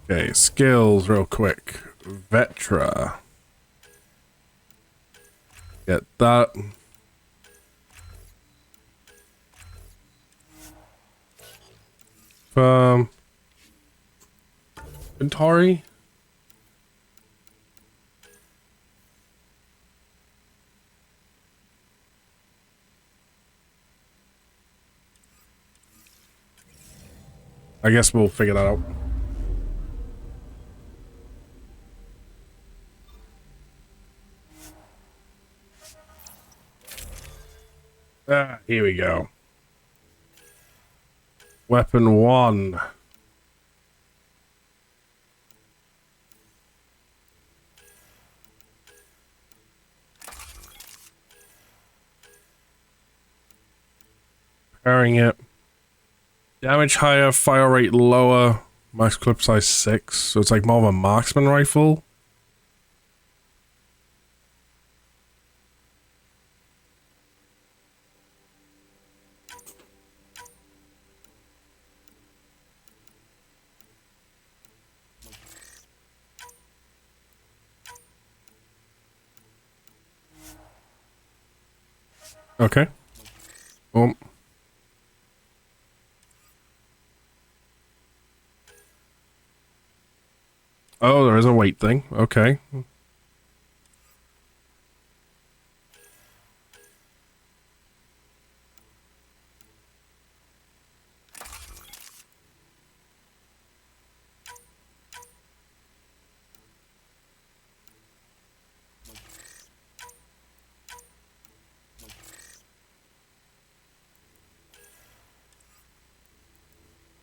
Okay, skills real quick. Vetra. Get that. Inventory. I guess we'll figure that out. Here we go. Weapon 1. Preparing it. Damage higher, fire rate lower, max clip size 6. So it's like more of a marksman rifle. Okay. Boom. Oh, there is a weight thing. Okay.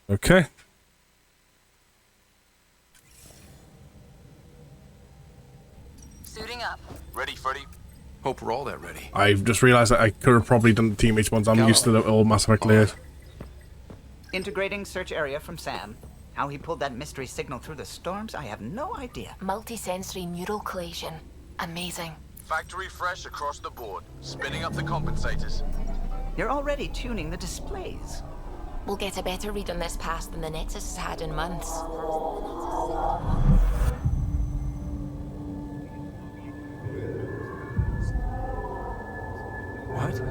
Okay. Suiting up. Ready, Freddy? Hope we're all that ready. I've just realized that I could have probably done the teammates ones. I'm used to the old Mass Effect layers. Integrating search area from Sam. How he pulled that mystery signal through the storms, I have no idea. Multisensory neural collation. Amazing. Factory fresh across the board. Spinning up the compensators. You're already tuning the displays. We'll get a better read on this pass than the Nexus has had in months. What?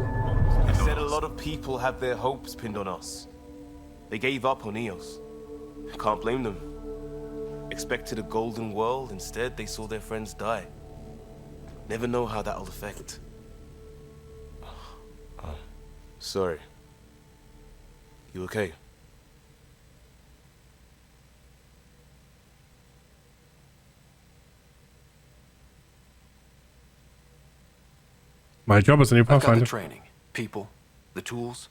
I said a lot of people have their hopes pinned on us. They gave up on Eos. I can't blame them. Expected a golden world, instead they saw their friends die. Never know how that'll affect. Sorry. You okay? My job as a new I've got the Pathfinder. training, people, the tools.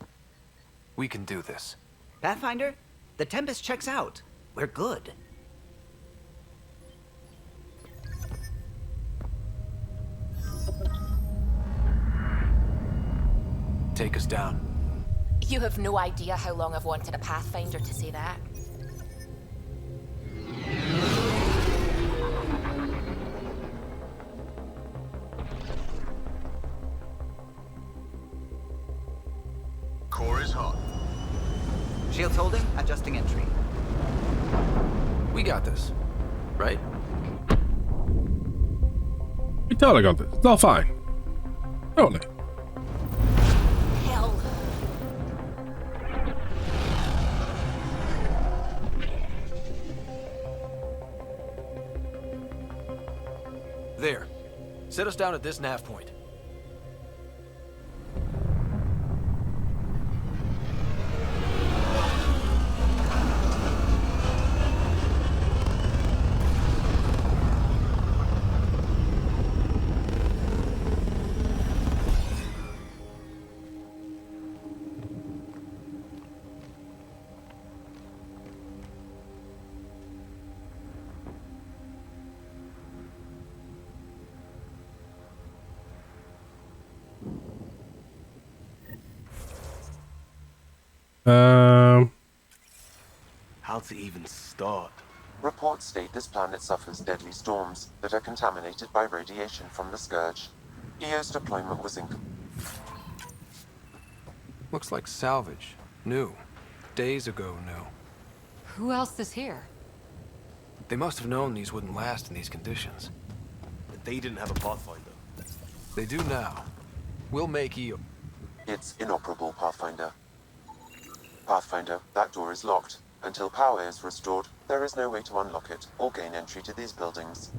We can do this. Pathfinder, the Tempest checks out. We're good. Take us down. You have no idea how long I've wanted a Pathfinder to say that. Core is hot. Shields holding, adjusting entry. We got this, right? We totally got this. It's all fine. Totally. Hell. There. Set us down at this nav point. How to even start? Reports state this planet suffers deadly storms that are contaminated by radiation from the Scourge. EO's deployment was incomplete. Looks like salvage. New. Days ago, new. Who else is here? They must have known these wouldn't last in these conditions. But they didn't have a Pathfinder. They do now. We'll make you. It's inoperable, Pathfinder. Pathfinder, that door is locked. Until power is restored, there is no way to unlock it or gain entry to these buildings.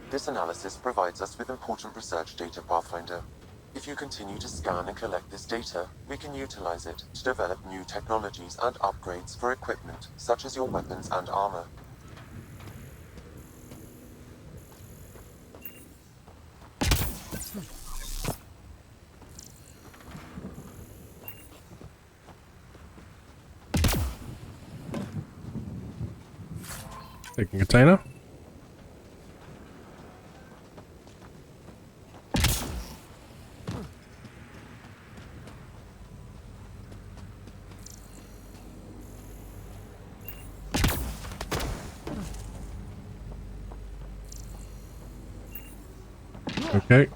This analysis provides us with important research data, Pathfinder. If you continue to scan and collect this data, we can utilize it to develop new technologies and upgrades for equipment, such as your weapons and armor. Taking container. Okay.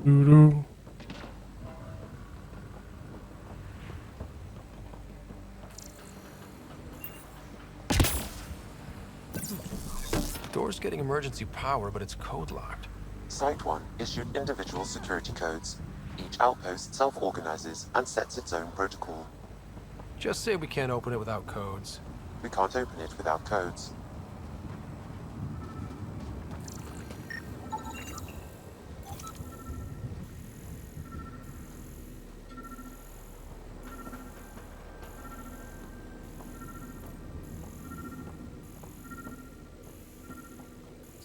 Doo-doo. Door's getting emergency power, but it's code locked. Site 1 issued individual security codes. Each outpost self-organizes and sets its own protocol. Just say we can't open it without codes. We can't open it without codes.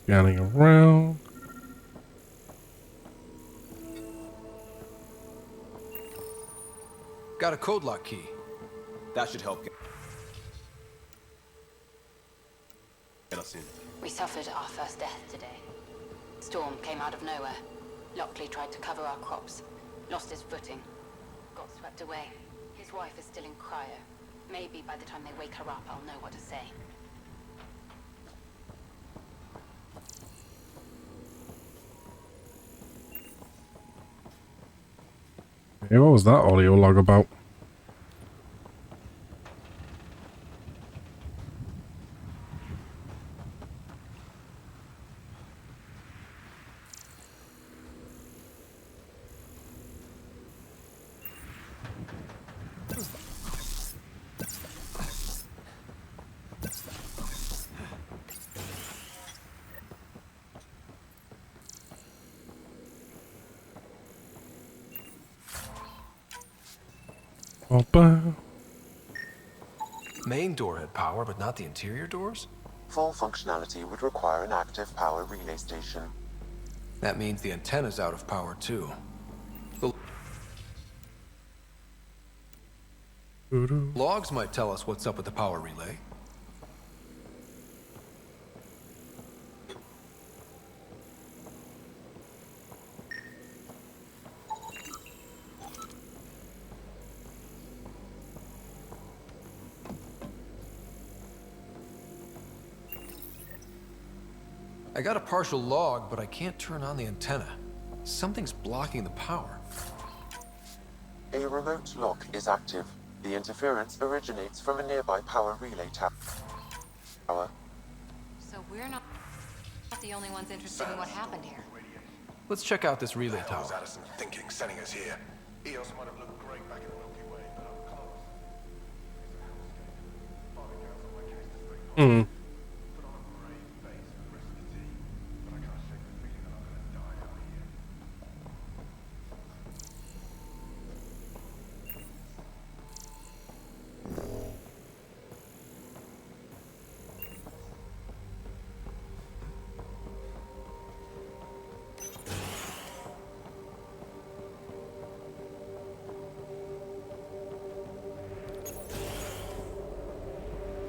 Scanning around. Got a code lock key. That should help get us in. We suffered our first death today. Storm came out of nowhere. Lockley tried to cover our crops. Lost his footing. Got swept away. His wife is still in cryo. Maybe by the time they wake her up, I'll know what to say. Hey, what was that audio log about? Opa. Main door had power, but not the interior doors? Full functionality would require an active power relay station. That means the antenna's out of power, too. The Doo-doo. logs might tell us what's up with the power relay. I got a partial log, but I can't turn on the antenna. Something's blocking the power. A remote lock is active. The interference originates from a nearby power relay tower. So we're not the only ones interested in what happened here. Let's check out this relay What was tower. Addison thinking sending us here? EOS might have looked great back in the Milky Way, but up close. Father Council, my case to stay Hmm. put on a brave face for the rest of the team, but I can't shake the feeling that I'm gonna die out here.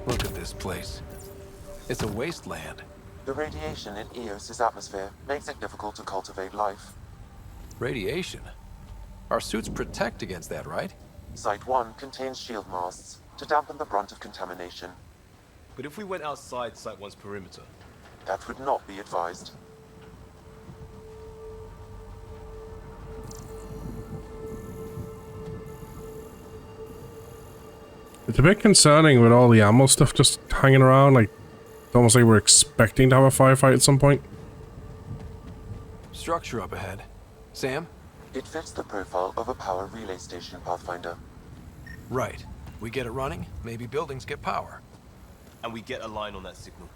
Look at this place. It's a wasteland. The radiation in EOS's atmosphere makes it difficult to cultivate life. Radiation. Our suits protect against that, right? Site 1 contains shield masts to dampen the brunt of contamination. But if we went outside Site 1's perimeter, That would not be advised. It's a bit concerning with all the ammo stuff just hanging around. Like, it's almost like we're expecting to have a firefight at some point. Structure up ahead. Sam? It fits the profile of a power relay station, Pathfinder. Right. We get it running, maybe buildings get power. and we get a line on that signal.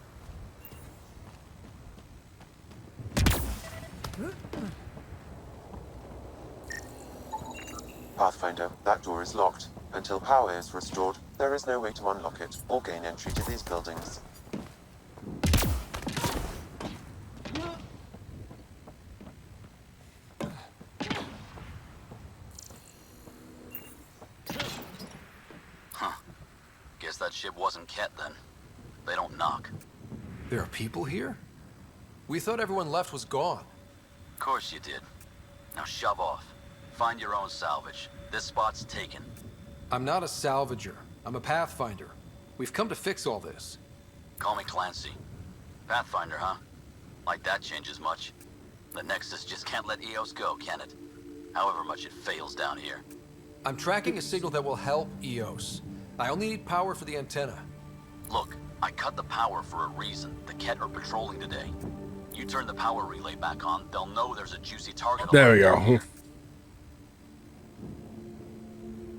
Pathfinder, that door is locked. Until power is restored, there is no way to unlock it or gain entry to these buildings. Guess that ship wasn't Ket then. They don't knock. There are people here? We thought everyone left was gone. Of course you did. Now shove off. Find your own salvage. This spot's taken. I'm not a salvager. I'm a pathfinder. We've come to fix all this. Call me Clancy. Pathfinder, huh? Like that changes much. The Nexus just can't let EOS go, can it? However much it fails down here. I'm tracking a signal that will help EOS. I only need power for the antenna. Look, I cut the power for a reason. The Ket are patrolling today. You turn the power relay back on, they'll know there's a juicy target. There we go.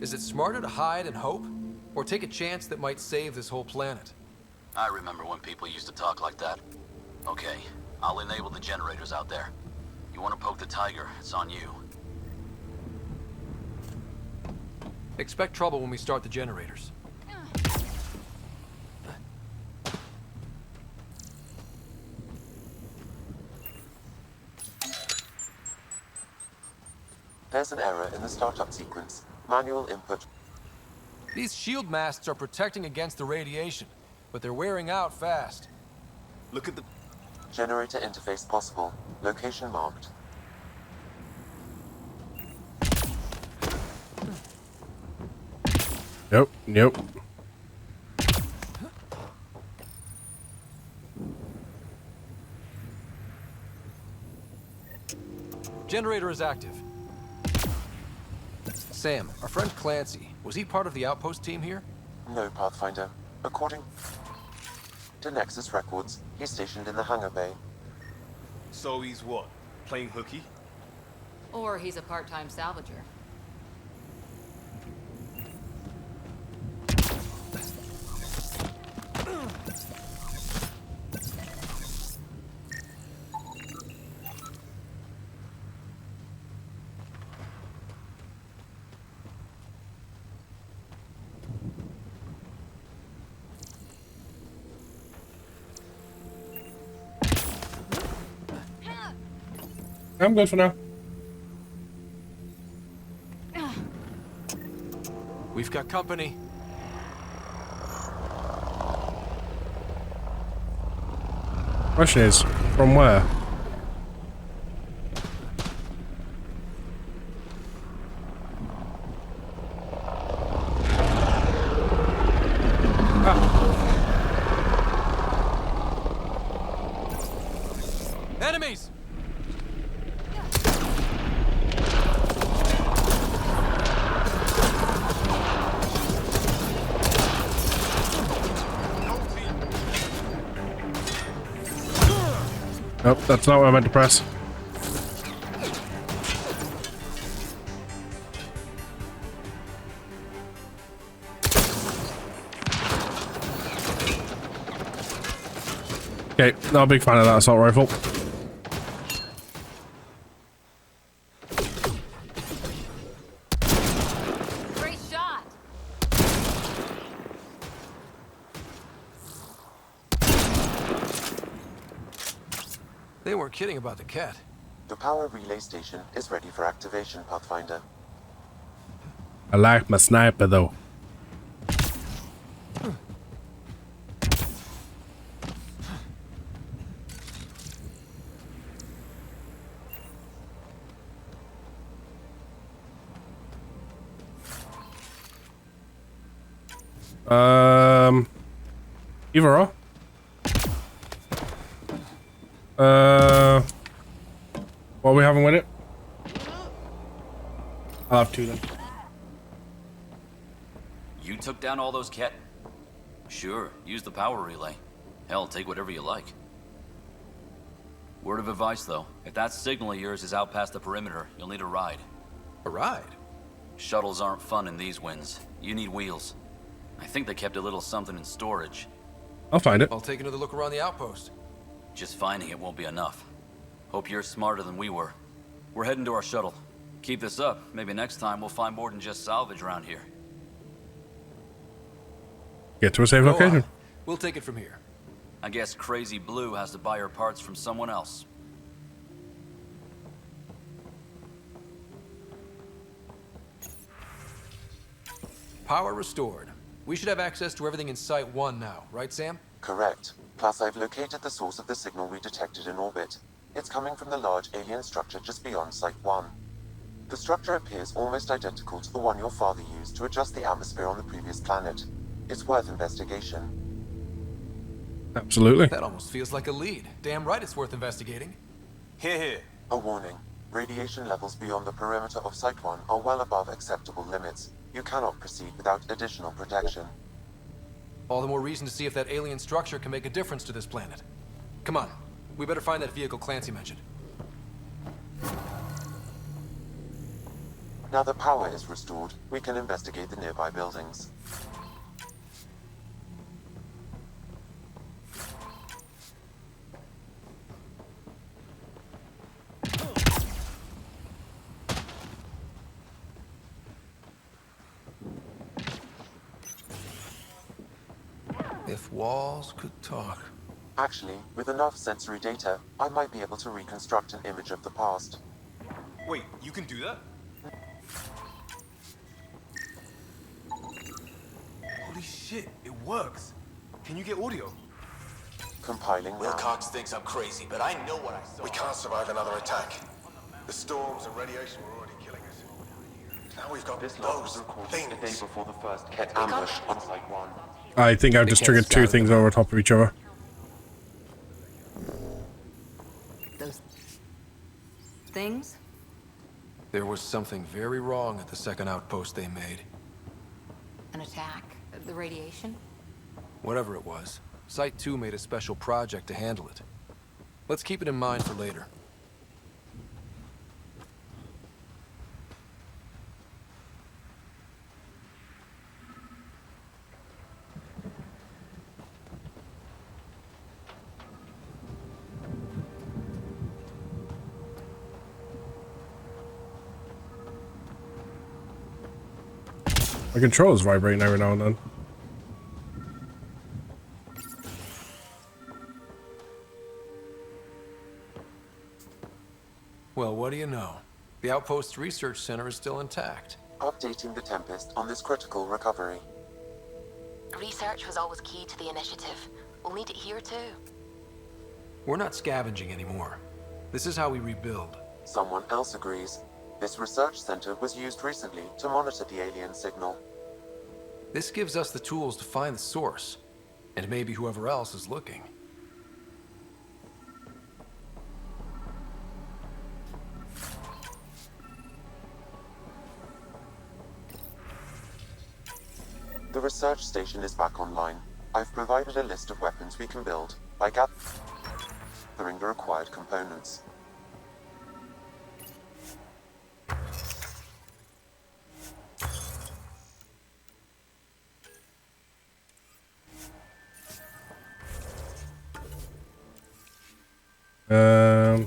Is it smarter to hide and hope? Or take a chance that might save this whole planet? I remember when people used to talk like that. Okay, I'll enable the generators out there. You want to poke the tiger, it's on you. Expect trouble when we start the generators. There's an error in the startup sequence. Manual input. These shield masts are protecting against the radiation, but they're wearing out fast. Look at the... Generator interface possible. Location marked. Nope. Generator is active. Sam, our friend Clancy, was he part of the outpost team here? No, Pathfinder. According to Nexus records, he's stationed in the hangar bay. So he's what? Playing hooky? Or he's a part-time salvager. I'm good for now. We've got company. Question is, from where? Enemies! Nope, that's not what I meant to press. Okay, not a big fan of that assault rifle. Great shot! They weren't kidding about the cat. The power relay station is ready for activation, Pathfinder. I like my sniper though. Either or. What are we having with it? I'll have two then. You took down all those cat... Sure, use the power relay. Hell, take whatever you like. Word of advice, though. If that signal of yours is out past the perimeter, you'll need a ride. A ride? Shuttles aren't fun in these winds. You need wheels. I think they kept a little something in storage. I'll find it. I'll take another look around the outpost. Just finding it won't be enough. Hope you're smarter than we were. We're heading to our shuttle. Keep this up. Maybe next time we'll find more than just salvage around here. Get to a safe location. On. We'll take it from here. I guess Crazy Blue has to buy her parts from someone else. Power restored. We should have access to everything in Site 1 now, right, Sam? Correct. Plus, I've located the source of the signal we detected in orbit. It's coming from the large alien structure just beyond Site 1. The structure appears almost identical to the one your father used to adjust the atmosphere on the previous planet. It's worth investigation. Absolutely. That almost feels like a lead. Damn right it's worth investigating. Here, here. A warning. Radiation levels beyond the perimeter of Site 1 are well above acceptable limits. You cannot proceed without additional protection. All the more reason to see if that alien structure can make a difference to this planet. Come on. We better find that vehicle Clancy mentioned. Now that power is restored, we can investigate the nearby buildings. If walls could talk. Actually, with enough sensory data, I might be able to reconstruct an image of the past. Wait, you can do that? Holy shit, it works. Can you get audio? Compiling now. Wilcox thinks I'm crazy, but I know what I saw. We can't survive another attack. The storms and radiation were already killing us. Now we've got This log was those recorded a day things. before the first Ket ambush on Site 1. I think I've They just can't triggered two scatter things them. over top of each other. Those things? There was something very wrong at the second outpost they made. An attack? The radiation? Whatever it was, Site 2 made a special project to handle it. Let's keep it in mind for later. My controller's vibrating every now and then. Well, what do you know? The Outpost's research center is still intact. Updating the Tempest on this critical recovery. Research was always key to the initiative. We'll need it here too. We're not scavenging anymore. This is how we rebuild. Someone else agrees. This research center was used recently to monitor the alien signal. This gives us the tools to find the source, and maybe whoever else is looking. The research station is back online. I've provided a list of weapons we can build by gathering the required components. Um,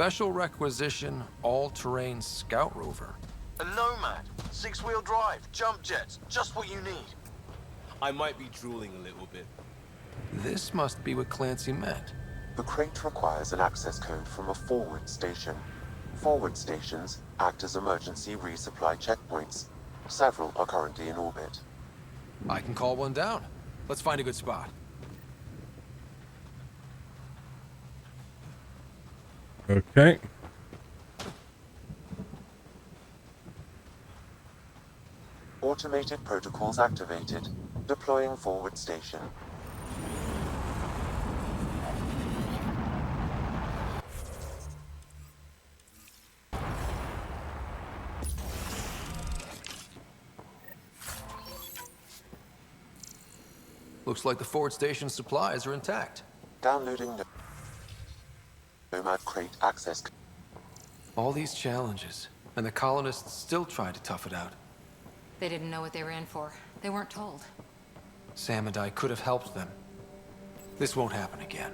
Special requisition, all-terrain scout rover. A Nomad, 6-wheel drive, jump jets, just what you need. I might be drooling a little bit. This must be what Clancy meant. The crate requires an access code from a forward station. Forward stations act as emergency resupply checkpoints. Several are currently in orbit. I can call one down. Let's find a good spot. Okay. Automated protocols activated. Deploying forward station. Looks like the forward station supplies are intact. Downloading Nomad crate access. All these challenges, and the colonists still tried to tough it out. They didn't know what they were in for. They weren't told. Sam and I could have helped them. This won't happen again.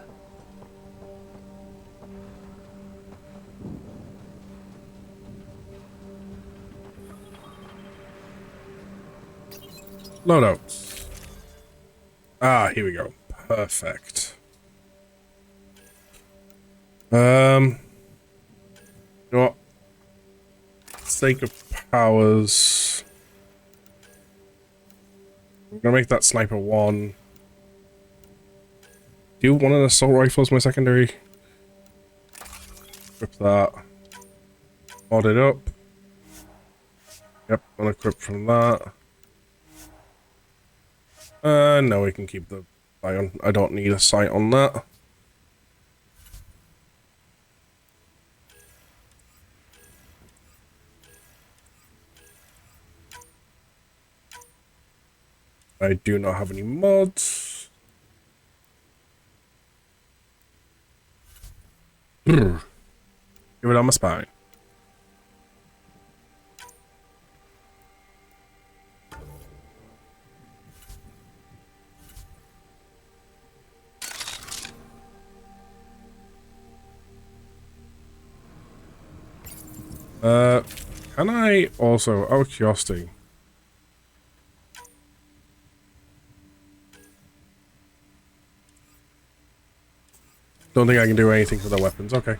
Loadouts. Ah, here we go. Perfect. You know what? Sake of powers. I'm gonna make that sniper 1. Do one of the assault rifles my secondary. Equip that. Mod it up. Yep, unequip from that. No, we can keep the ion. I don't need a sight on that. I do not have any mods. Give it on my spine. Can I also, out of curiosity, don't think I can do anything for the weapons, okay.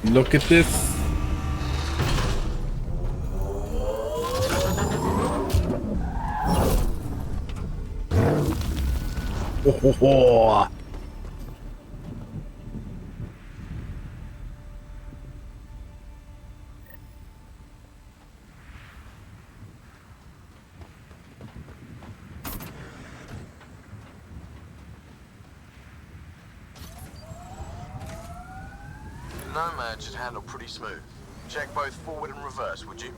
Look at this. Oh. Nomad should handle pretty smooth. Check both forward and reverse, would you?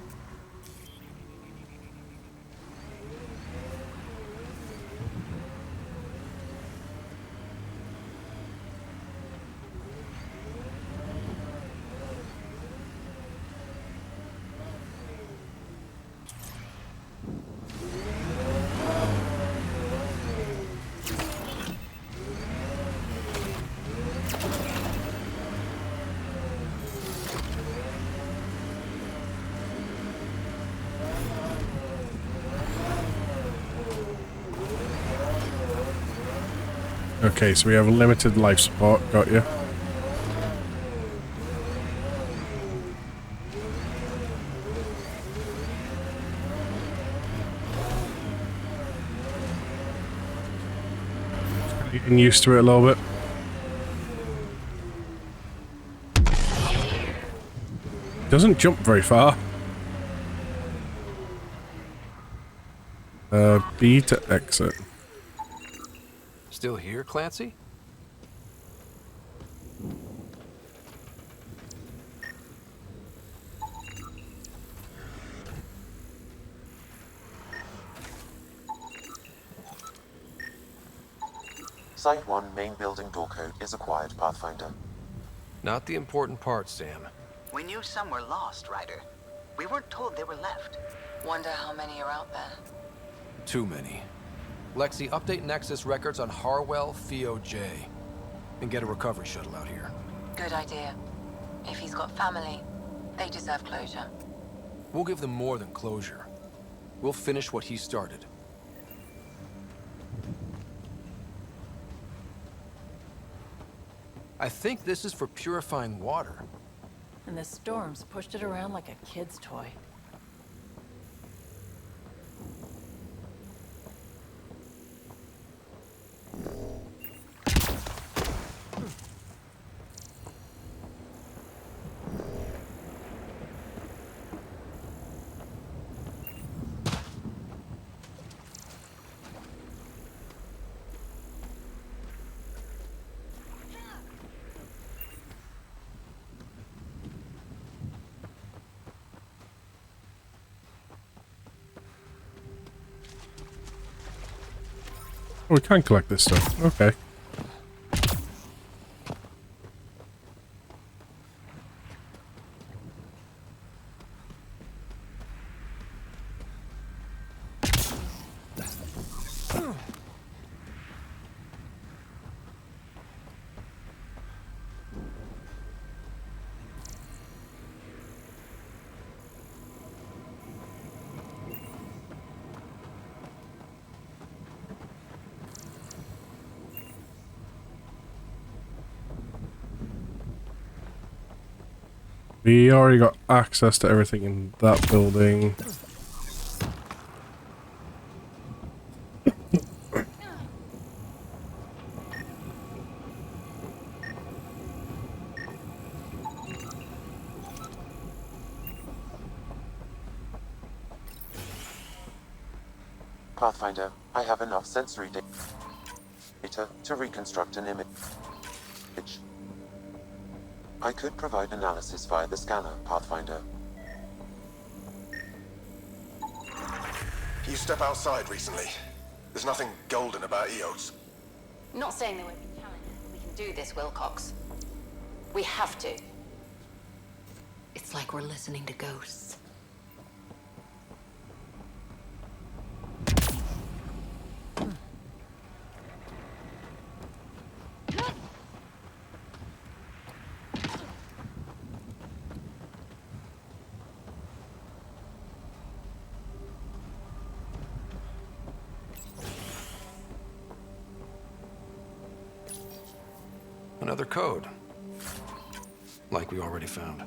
Okay, so we have limited life support, got you. Getting used to it a little bit. Doesn't jump very far. B to exit. Still here, Clancy? Site 1 main building door code is acquired, Pathfinder. Not the important part, Sam. We knew some were lost, Ryder. We weren't told they were left. Wonder how many are out there. Too many. Lexi, update Nexus records on Harwell Theo-J. And get a recovery shuttle out here. Good idea. If he's got family, they deserve closure. We'll give them more than closure. We'll finish what he started. I think this is for purifying water. And the storms pushed it around like a kid's toy. Oh, we can collect this stuff. Okay. We already got access to everything in that building. Pathfinder, I have enough sensory data to reconstruct an image. I could provide analysis via the scanner, Pathfinder. You step outside recently. There's nothing golden about Eos. Not saying there won't be challenges, but we can do this, Wilcox. We have to. It's like we're listening to ghosts. Another code. Like we already found.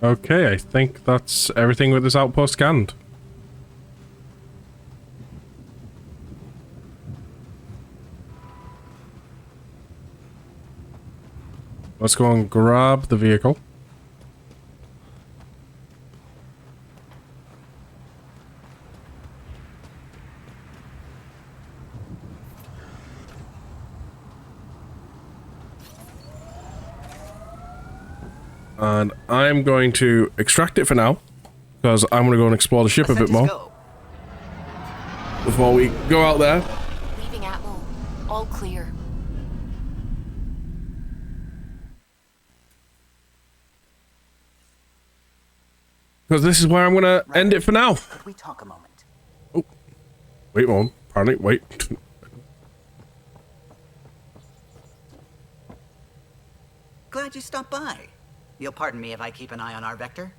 Okay, I think that's everything with this outpost scanned. Let's go and grab the vehicle. And I'm going to extract it for now, because I'm going to go and explore the ship a bit more before we go out there. Leaving Atmo. All clear. Because this is where I'm going to end it for now. Could we talk a moment? Oh, wait a moment. Pardon me, wait. Glad you stopped by. You'll pardon me if I keep an eye on our vector?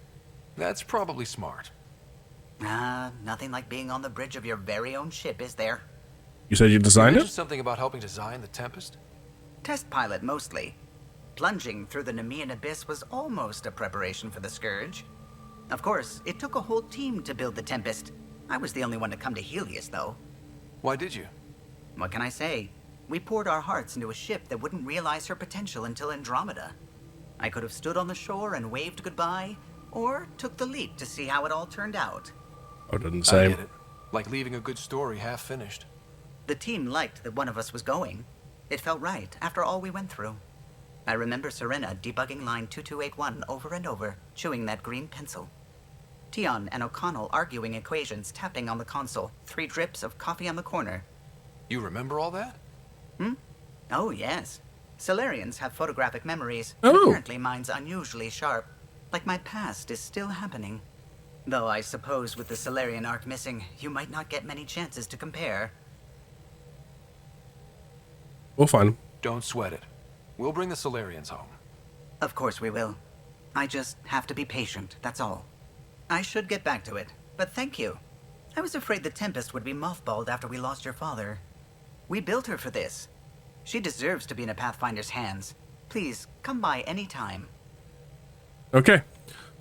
That's probably smart. Nothing like being on the bridge of your very own ship, is there? You said you designed it? Something about helping design the Tempest? Test pilot, mostly. Plunging through the Nemean abyss was almost a preparation for the Scourge. Of course, it took a whole team to build the Tempest. I was the only one to come to Helios, though. Why did you? What can I say? We poured our hearts into a ship that wouldn't realize her potential until Andromeda. I could have stood on the shore and waved goodbye, or took the leap to see how it all turned out. I done the I same. get it. Like leaving a good story half finished. The team liked that one of us was going. It felt right after all we went through. I remember Serena debugging line 2281 over and over, chewing that green pencil. Tion and O'Connell arguing equations, tapping on the console, 3 drips of coffee on the corner. You remember all that? Oh, yes. Solarians have photographic memories. Oh. Apparently mine's unusually sharp. Like my past is still happening. Though I suppose with the Solarian arc missing, you might not get many chances to compare. We'll find him. Don't sweat it. We'll bring the Solarians home. Of course we will. I just have to be patient, that's all. I should get back to it, but thank you. I was afraid the Tempest would be mothballed after we lost your father. We built her for this. She deserves to be in a Pathfinder's hands. Please, come by any time. Okay.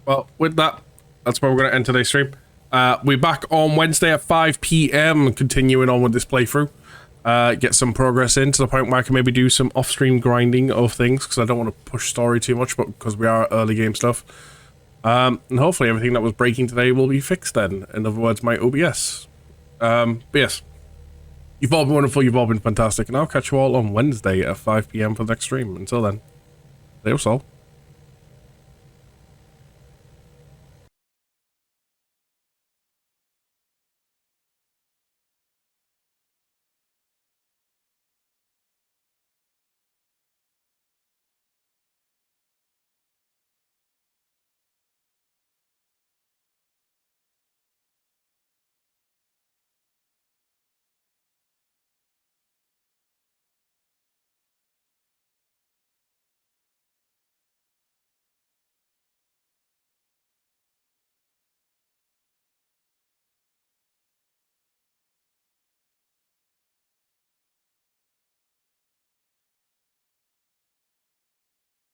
Well, with that, that's where we're going to end today's stream. We're back on Wednesday at 5 p.m. continuing on with this playthrough. Get some progress in to the point where I can maybe do some off-stream grinding of things, because I don't want to push story too much, but because we are early game stuff. And hopefully everything that was breaking today will be fixed then. In other words, my OBS. But yes. You've all been wonderful, you've all been fantastic, and I'll catch you all on Wednesday at 5 p.m. for the next stream. Until then, stay well.